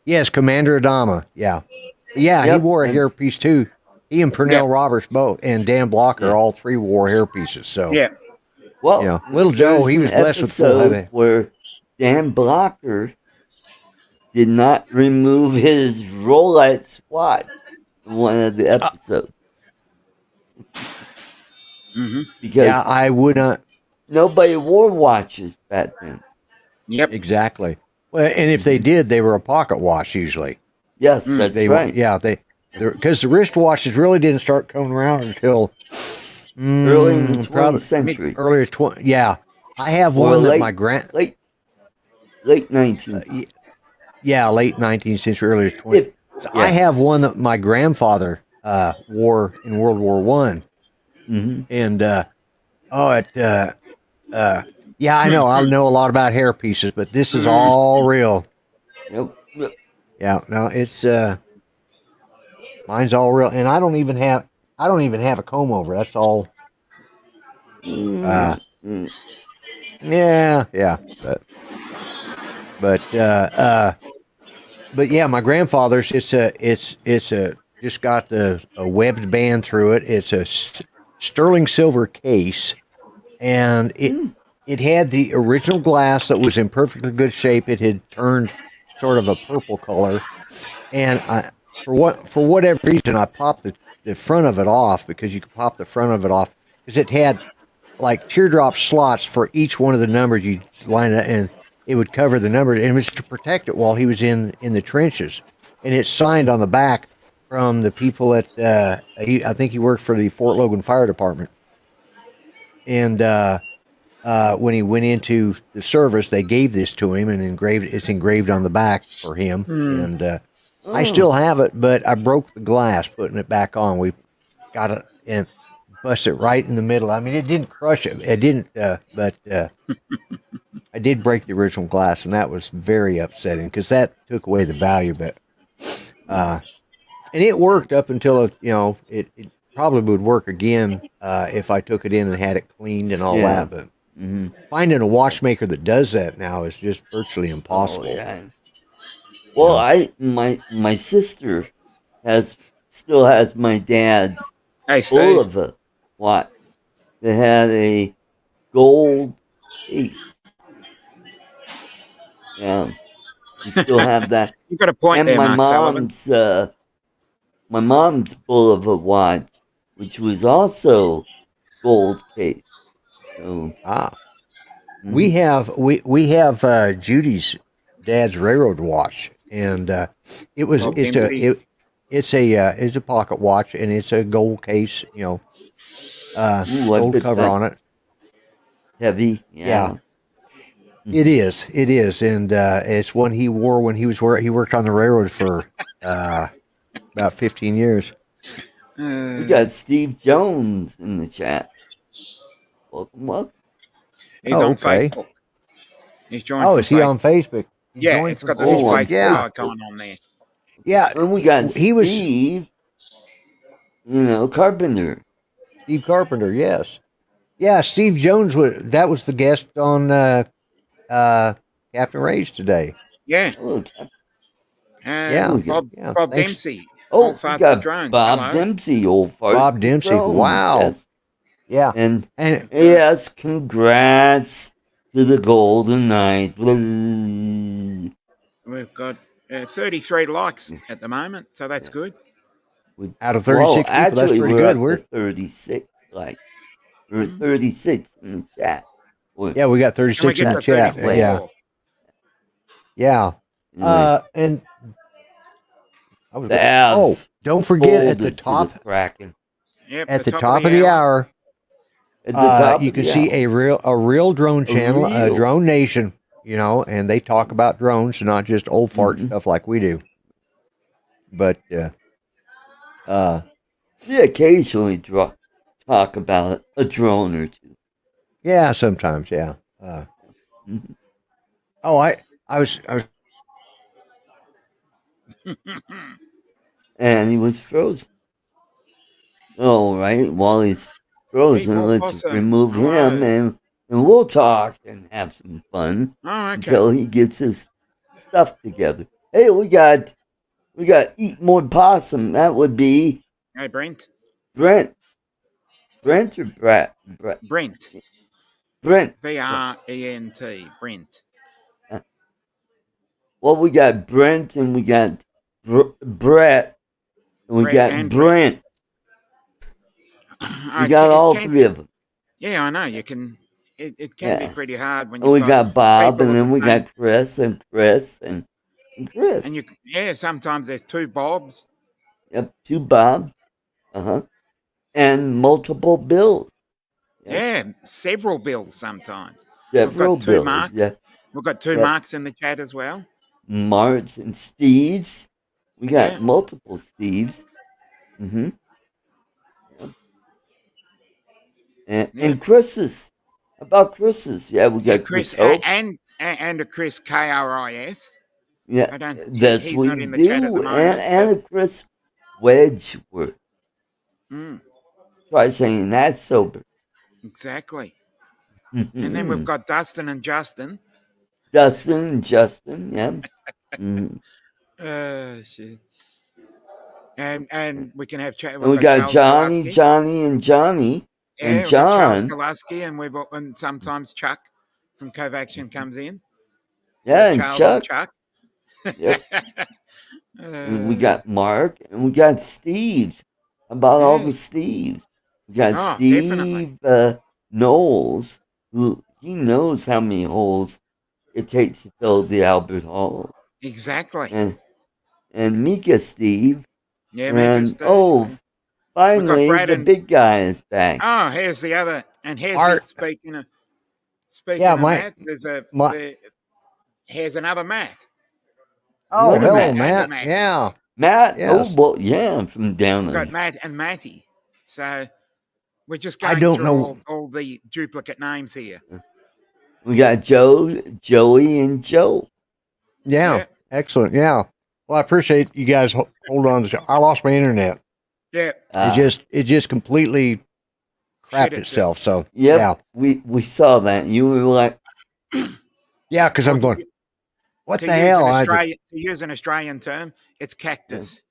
yes, Commander Adama. Yeah. Yeah, he wore a hairpiece too. He and Pernell Roberts both, and Dan Blocker, all three wore hairpieces. So well, Little Joe, he was blessed with full head of. Where Dan Blocker did not remove his Rolex watch in one of the episodes. Because I would not. Nobody wore watches back then. Yep. Exactly. Well, and if they did, they were a pocket watch usually. Yes, that's right. Yeah, because the wristwatches really didn't start coming around until early in the 20th century. Earlier 20. Yeah, I have one that my late 19th. Yeah, late 19th century, earlier 20th. So I have one that my grandfather wore in World War One, and yeah, I know a lot about hair pieces, but this is all real. Yep. Yeah, no, it's mine's all real, and I don't even have a comb over. That's all. Yeah, but yeah, my grandfather's. It's a just got a webbed band through it. It's a sterling silver case, and it had the original glass that was in perfectly good shape. It had turned sort of a purple color, and for whatever reason, I popped the front of it off, because you could pop the front of it off, because it had like teardrop slots for each one of the numbers. You line it, and it would cover the number, and it was to protect it while he was in the trenches. And it's signed on the back from the people at I think he worked for the Fort Logan Fire Department. And when he went into the service, they gave this to him, and it's engraved on the back for him. And I still have it, but I broke the glass putting it back on. We got it and bust it right in the middle. I mean, it didn't crush it. It didn't, but I did break the original glass, and that was very upsetting, because that took away the value. But and it worked up until it probably would work again if I took it in and had it cleaned and all that. But finding a watchmaker that does that now is just virtually impossible. Well, my sister still has my dad's full of a watch that had a gold case. Yeah, we still have that. You got a point and there, my Mark Sullivan. My mom's full of a watch, which was also gold case. So we have Judy's dad's railroad watch, and it's a pocket watch, and it's a gold case, gold cover on it. Heavy, yeah. It is, and it's one he wore when he worked on the railroad for about 15 years. We got Steve Jones in the chat. Welcome. He's on Facebook. He's joined. Oh, is he on Facebook? It's got the little Facebook icon on there. Yeah, and we got Steve. Carpenter. Steve Carpenter, yes. Yeah, Steve Jones was the guest on Captain Rage today. Yeah. Bob Dempsey. Oh, we got drone. Bob Dempsey, old fart. Bob Dempsey. Drones. Wow. Yes. Yeah. And yes, congrats to the Golden Knight. We've got 33 likes at the moment, so that's good. Out of 36 people, actually, that's pretty good. We're 36 likes. We're 36 in the chat. Yeah, we got 36 in the chat. Yeah. And don't forget at the top. Yep, at the top of the hour, you can see a real drone channel, Drone Nation. And they talk about drones, and not just old fart stuff like we do. But we occasionally talk about a drone or two. Yeah, sometimes, yeah. I was and he was frozen. All right, while he's frozen, let's remove him, and we'll talk and have some fun until he gets his stuff together. Hey, we got Eat More Possum. That would be Brent or Brett? Brent. Brent. Brent. Brent. Well, we got Brent, and we got Brett, and we got Brent. We got all three of them. Yeah, I know. You can. It can be pretty hard when we got Bob, and then we got Chris and Chris and Chris. And sometimes there's two Bobs. Yep, two Bobs. And multiple Bills. Yeah, several Bills sometimes. Several We've got two Bills. Marks. Yeah. We've got two Marks in the chat as well. Marks and Steves. We got multiple Steves. And Chris's. How about Chris's? Yeah, we got Chris and a Chris KRIS. Yeah, that's he's what not you in the do. chat at the moment, and a Chris Wedgeworth. Try saying that sober. Exactly. And then we've got Dustin and Justin. Dustin and Justin, yeah. Shit. And we can have And we've we got got Charles Johnny, Galaski. Johnny, and Johnny, and Yeah, we've got Charles John. Galaski, and sometimes Chuck from Covaction comes in. Yeah, and Charles and Chuck. Chuck. Yep. And we got Mark, and we got Steve. How about all yeah. the Steves? We got Oh, definitely. Steve Knowles, who he knows how many holes it takes to fill the Albert Hall. Exactly. And Mika Steve. Yeah, Mika And Steve. finally the big guy is back. Oh, here's the other. And here's Art. speaking of Matt, here's another Matt. Oh, hello, Matt. Matt. Yeah. Matt, yes. I'm from down We've there. got Matt and Matty. So we're just going through all the duplicate names here. We got Joe, Joey, and Joe. Yeah. Excellent. Yeah. Well, I appreciate you guys hold on to the show. I lost my internet. Yeah. It just completely crapped itself. So yeah, we saw that. You were like, yeah, because I'm going, what the hell? To use an Australian term, it's cactus.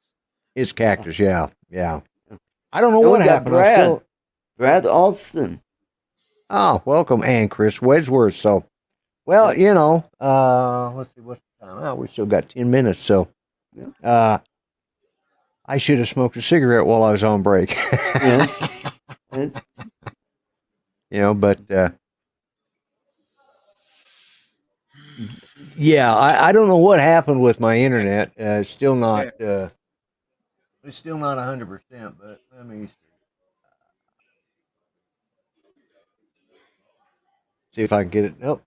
It's cactus. Yeah. Yeah. I don't know what happened. Brad Alston. Oh, welcome. And Chris Wedgeworth. So, well, let's see what's the time. Oh, we still got 10 minutes. So, I should have smoked a cigarette while I was on break. But yeah, I don't know what happened with my internet. It's still not 100%, but let me see if I can get it. Nope.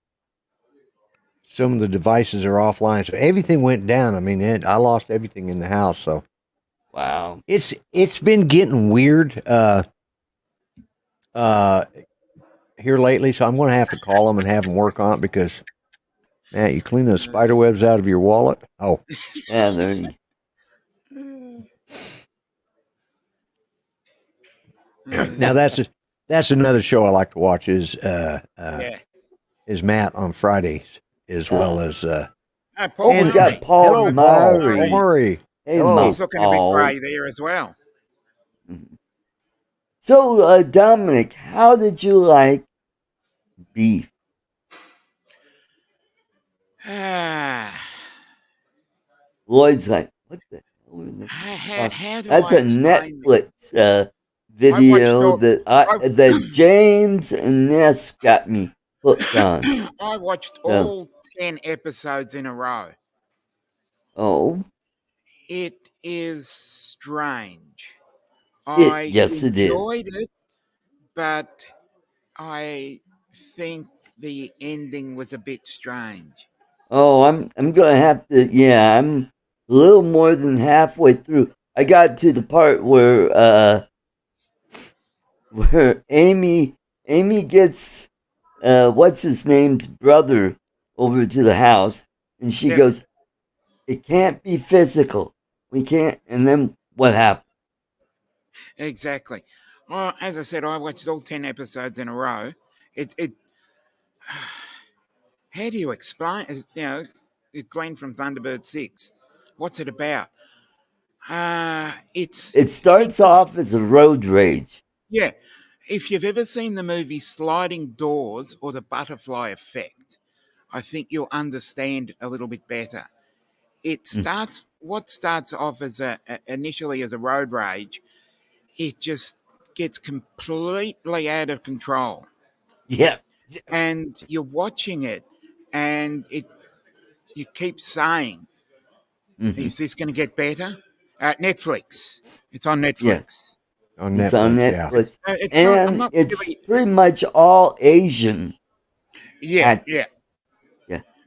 Some of the devices are offline, so everything went down. I mean, I lost everything in the house. So, wow, it's been getting weird here lately. So I'm going to have to call them and have them work on it because, man, you clean those spider webs out of your wallet. Oh, yeah, there you go. Now that's another show I like to watch is Matt on Fridays as well as Paul and we got Paul Murray. Hey, he's looking a bit grey there as well. So, Dominic, how did you like beef? Lloyd's like, what the hell is this? That's a Netflix video that James and Ness got me hooked on. I watched all 10 episodes in a row. Oh. It is strange. Yes, it is. I enjoyed it, but I think the ending was a bit strange. Oh, I'm gonna have to. Yeah, I'm a little more than halfway through. I got to the part where Amy gets what's his name's brother over to the house, and she goes, "It can't be physical. We can't." And then what happened? Exactly. Well, as I said, I watched all 10 episodes in a row. It how do you explain? Glenn from Thunderbird 6. What's it about? It starts off as a road rage. Yeah. If you've ever seen the movie Sliding Doors or The Butterfly Effect, I think you'll understand a little bit better. It starts off as initially as a road rage. It just gets completely out of control. Yeah. And you're watching it, and you keep saying, "Is this going to get better?" Netflix. It's on Netflix. Yes. It's on Netflix. Yeah. It's pretty much all Asian. Yeah.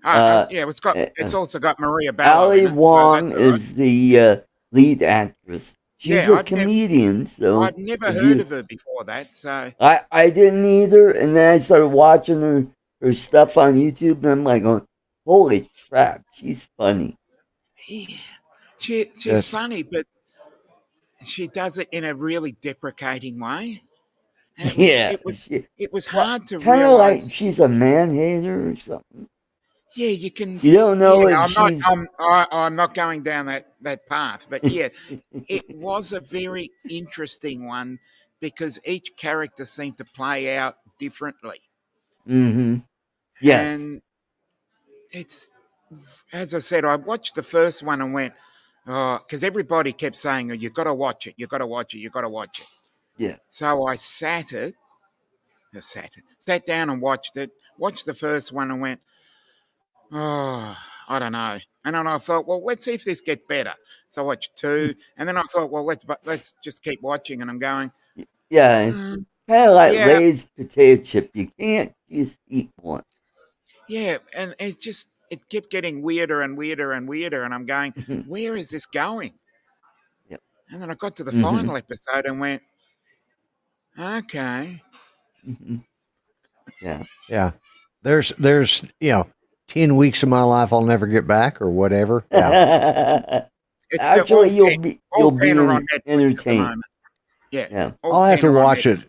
It's also got Maria Bello. Ali Wong is the lead actress. She's a comedian, so I'd never heard of her before that. So I didn't either, and then I started watching her stuff on YouTube, and I'm like, holy crap, she's funny. Yeah, she's funny, but she does it in a really deprecating way. And it was hard to kind of realize. like she's a man hater or something. Yeah, you can. You don't know Yeah, if I'm not. she's. I'm not going down that path. But yeah, it was a very interesting one because each character seemed to play out differently, Mm-hmm. Yes. and it's as I said, I watched the first one and went, oh, because everybody kept saying, oh, you got to watch it, you got to watch it, you got to watch it. Yeah. So I sat down and watched it, watched the first one and went, oh, I don't know. And then I thought, well, let's see if this gets better. So I watched two, and then I thought, well, let's just keep watching. And I'm going, Yeah. It's kind of like yeah, Lay's potato chip. You can't just eat one. yeah, and it kept getting weirder and weirder and weirder, and I'm going, where is this going? Yep. And then I got to the Mm-hmm. final episode and went, okay, Mm-hmm. Yeah. Yeah. There's 10 weeks of my life I'll never get back or whatever. Yeah. it's the Actually, you'll all be 10 are on Netflix at the entertained. moment. Yeah, Yeah. all I'll have 10 to are on watch it. Netflix.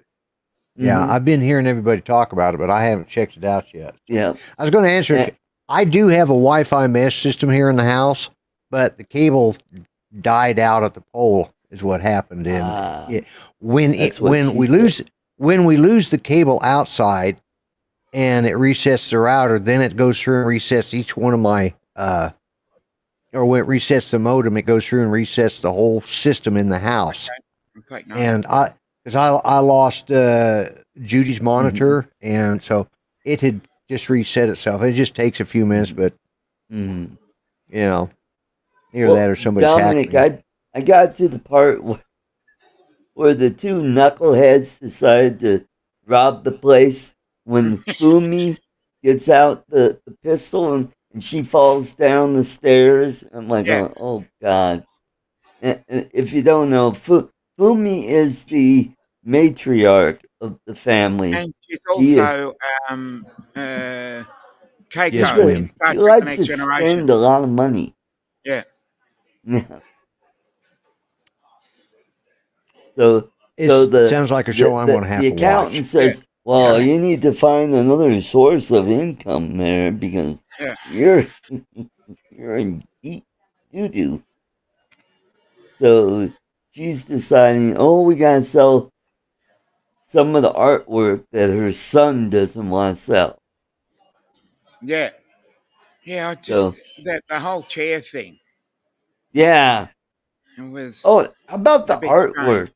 Yeah, Mm-hmm. I've been hearing everybody talk about it, but I haven't checked it out yet. Yeah. I was going to answer. Yeah. I do have a Wi-Fi mesh system here in the house, but the cable died out at the pole. Is what happened. And when we lose the cable outside, and it resets the router, then it goes through and resets each one of my or when it resets the modem, it goes through and resets the whole system in the house. Okay, no. And I lost Judy's monitor, and so it had just reset itself. It just takes a few minutes, but either that or somebody's Dominic, hacking. I got to the part where the two knuckleheads decided to rob the place when Fumi gets out the pistol and she falls down the stairs. I'm like, oh God. And if you don't know, Fumi is the matriarch of the family. And she's also Keiko in Star She Trek likes The Next to Generation. spend a lot of money. Yeah. Yeah. So sounds like a show I'm going to have to watch. The accountant says, well, you need to find another source of income there because you're in deep doo-doo. So she's deciding, we got to sell some of the artwork that her son doesn't want to sell. Yeah. Yeah, the whole chair thing. Yeah. It was about the artwork.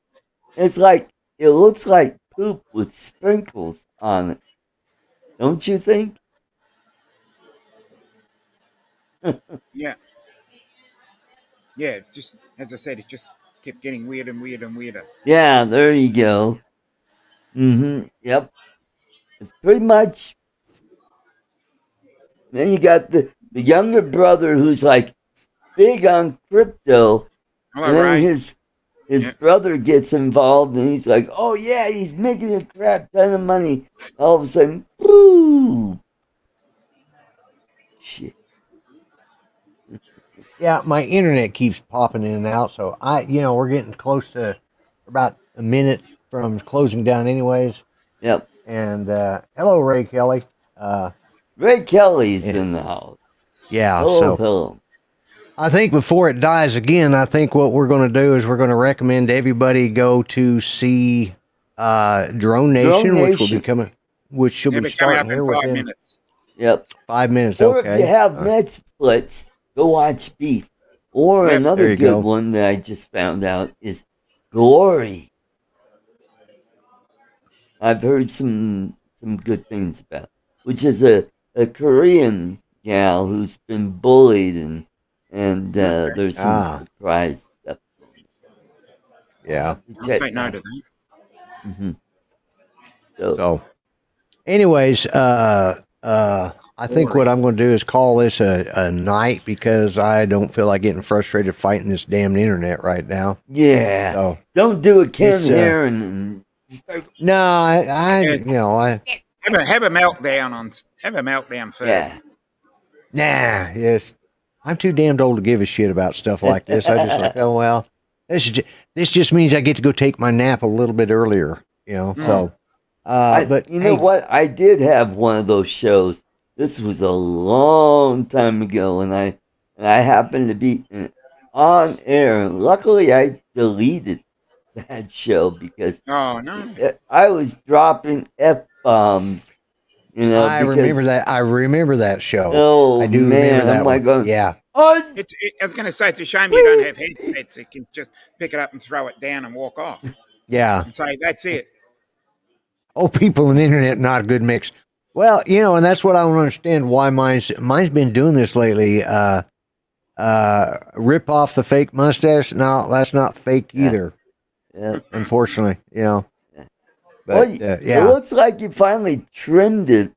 It's like, it looks like poop with sprinkles on it. Don't you think? Yeah. Yeah, just as I said, it just kept getting weirder and weirder and weirder. Yeah, there you go. Yep. It's pretty much. Then you got the younger brother who's like big on crypto. And then his brother gets involved and he's like, oh yeah, he's making a crap ton of money. All of a sudden, boom. Shit. Yeah, my internet keeps popping in and out, so we're getting close to about a minute from closing down anyways. Yep. And hello, Ray Kelly. Ray Kelly's in the house. Yeah, hello. I think before it dies again, I think what we're going to do is we're going to recommend everybody go to see Drone Nation, which should be starting here within 5 minutes. Yep. 5 minutes, or okay. If you have Netflix, go watch Beef. Or another good one that I just found out is Glory. I've heard some good things about, which is a Korean gal who's been bullied and there's some surprise stuff. Yeah. I'll take note of that. So anyways, I think what I'm going to do is call this a night because I don't feel like getting frustrated fighting this damn internet right now. Yeah. So, don't do a Ken here and start. No, I have a meltdown first. Yeah. Yes. I'm too damned old to give a shit about stuff like this. I just like, oh well, this just means I get to go take my nap a little bit earlier. So. But you know what? I did have one of those shows. This was a long time ago, and I happened to be on air. Luckily, I deleted that show because I was dropping F-bombs. You know, I remember that. I remember that show. Oh, I do remember that one. God. Yeah. I was going to say, it's a shame you don't have headsets. You can just pick it up and throw it down and walk off. Yeah. And say, that's it. Oh, people on the internet, not a good mix. Well, you know, and that's what I don't understand why mine's been doing this lately. Rip off the fake mustache. No, that's not fake either. Yeah. Unfortunately, you know. But yeah. It looks like you finally trimmed it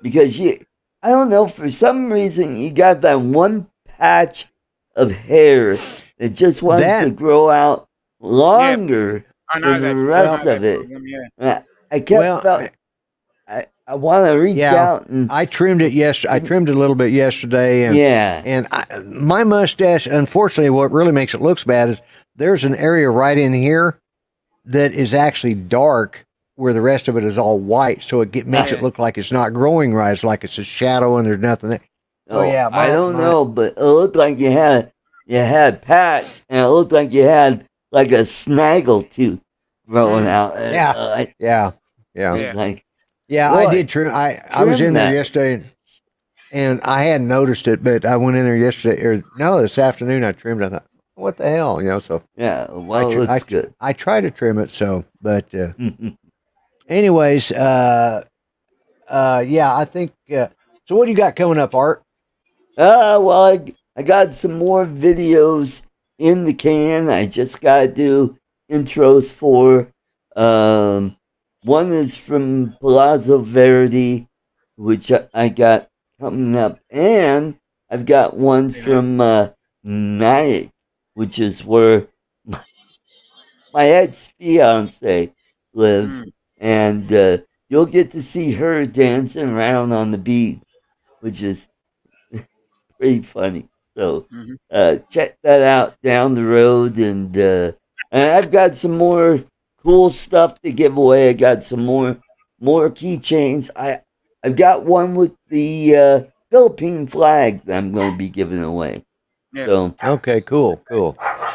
because I don't know, for some reason you got that one patch of hair that just wants to grow out longer than the rest of it. I kept I want to reach out and I trimmed it. I trimmed it a little bit yesterday, and my mustache. Unfortunately, what really makes it look bad is there's an area right in here that is actually dark, where the rest of it is all white. So it makes it look like it's not growing right. It's like it's a shadow, and there's nothing there. So I don't know, but it looked like you had patch, and it looked like you had like a snaggle tooth growing out. Yeah. Like, I did trim. I was in there yesterday, and I hadn't noticed it, but I went in there yesterday, or no, this afternoon I trimmed. I thought, what the hell, you know? So that's good. I try to trim it, but anyways, I think. So what do you got coming up, Art? Well, I got some more videos in the can. I just gotta do intros for. One is from Palazzo Verdi, which I got coming up, and I've got one from Nyack, which is where my ex-fiance lives, and you'll get to see her dancing around on the beach, which is pretty funny. So check that out down the road, and I've got some more cool stuff to give away. I got some more keychains. I've got one with the Philippine flag that I'm going to be giving away. Yeah. So okay, cool.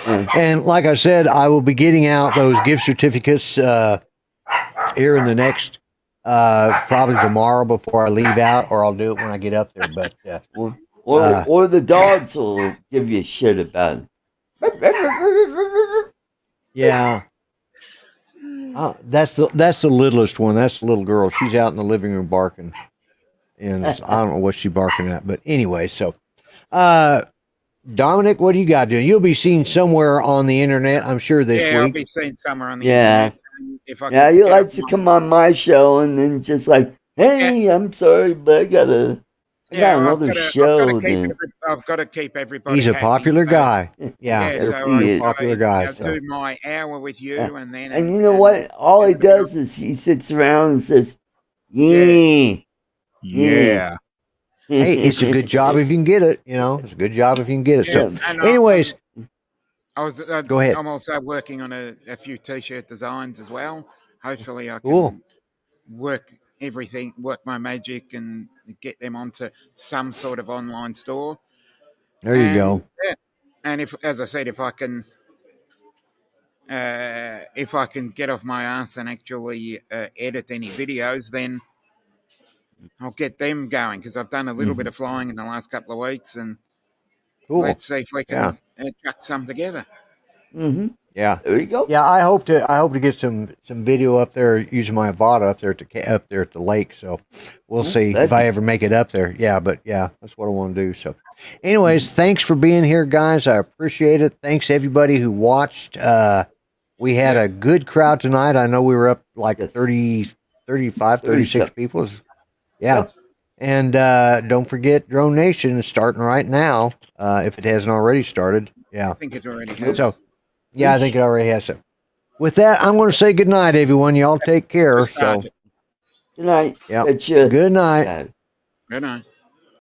And like I said, I will be getting out those gift certificates here in the next probably tomorrow before I leave out, or I'll do it when I get up there. But or the dogs will give you shit about it. Yeah. That's the littlest one. That's the little girl. She's out in the living room barking, and I don't know what she's barking at. But anyway, so Dominic, what do you got doing? You'll be seen somewhere on the internet, I'm sure, this week. Yeah, I'll be seen somewhere on the internet. You like to come on my show and then just like, hey, I'm sorry, but I got another show. I've got to keep everybody. He's a popular guy. So he's a popular guy. I'll do my hour with you, and then. And you know what? All he does is he sits around and says, "Yeah." Hey, it's a good job if you can get it. You know, it's a good job if you can get it. So, anyways, go ahead. I'm also working on a few T-shirt designs as well. Hopefully, I can work my magic, and get them onto some sort of online store. There you go. Yeah. And as I said, if I can get off my ass and actually edit any videos, then I'll get them going, because I've done a little bit of flying in the last couple of weeks, and let's see if we can chuck some together. Yeah, there you go. Yeah, I hope to get some video up there using my Avata up there at the lake. So we'll see if I ever make it up there. Yeah, but that's what I want to do. So, anyways, thanks for being here, guys. I appreciate it. Thanks everybody who watched. We had a good crowd tonight. I know we were up like 30, 35, 36 people. Yeah. And don't forget, Drone Nation is starting right now, if it hasn't already started. Yeah. I think it already has. So, I think it already has. So, with that, I'm going to say good night, everyone. Y'all take care. So, good night. Good night. Good night. Good night.